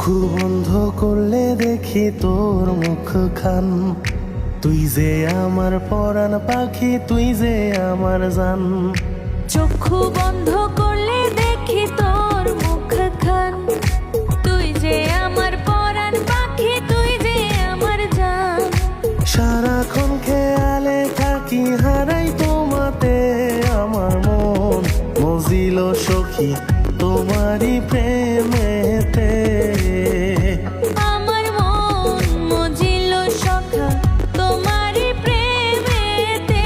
চক্ষু বন্ধ করলে দেখি তোর মুখখান, তুই যে আমার পরাণ পাখি, তুই যে আমার জান। চক্ষু বন্ধ করলে দেখি তোর মুখখান, তুই যে আমার পরাণ পাখি, তুই যে আমার জান। সারাক্ষণ খেয়ালে থাকি, হারাই তোমাতে আমার মন মজিল সখী তোমারই প্রেমেতে। আমার মন মজিল সখা তোমারই প্রেমেতে।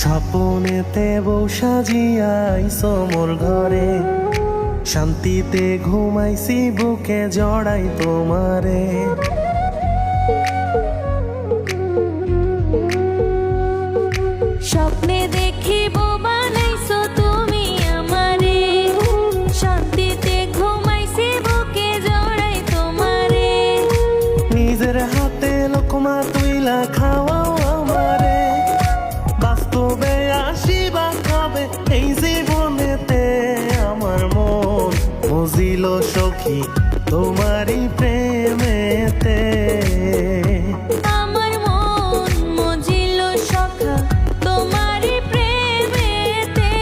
স্বপনেতে বউ সাজিয়াইছো মোর ঘরে, শান্তিতে ঘুমাইছি বুকে জড়াই তোমারে। স্বপ্নে দেখিব বানাইছো তুমি আমারে, শান্তিতে ঘুমাইছি বুকে জড়াই তোমারে। নিজের হাতে লোকমা তুইলা খাওয়াও আমারে, বাস্তবে আসিবা কবে এই জীবনেতে। আমার মন মজিল সখী তোমারই প্রেমেতে। আমার মন মজিল সখা তোমারই প্রেমেতে।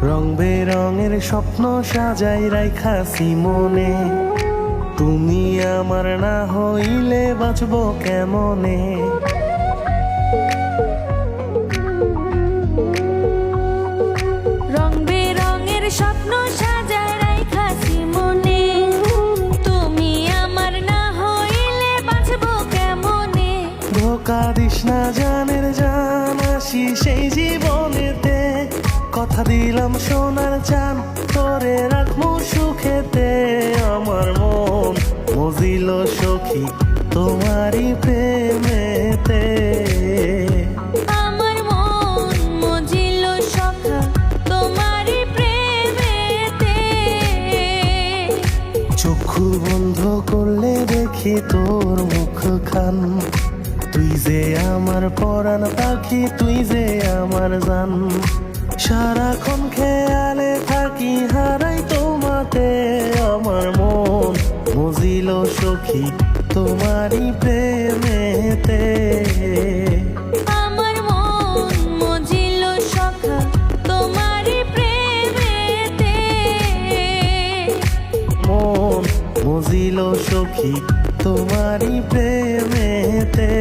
রং বেরঙের স্বপ্ন সাজাই রাইখাছি মনে, তুমি আমার না হইলে বাঁচব কেমনে। রং বেরঙের স্বপ্ন সাজায় রাইখাছি মনে, তুমি আমার না হইলে বাঁচব কেমনে। ধোকা দিস না জানের জান, আসি সেই জীবনেতে। কথা দিলাম সোনার চান, তোরে রাখবো সুখেতে। আমার মন মজিল সখী তোমারই প্রেমেতে। আমার মন মজিল সখা তোমারই প্রেমেতে। চক্ষু বন্ধ করলে দেখি তোর মুখখান, তুই যে আমার পরাণ পাখি, তুই যে আমার জান। সারাক্ষণ খেয়ালে থাকি, হারাই তোমাতে আমার মন মজিল সখী তোমারই প্রেমেতে। আমার মন মজিল সখা তোমারই প্রেমেতে। মন মজিল সখী তোমারই প্রেমেতে।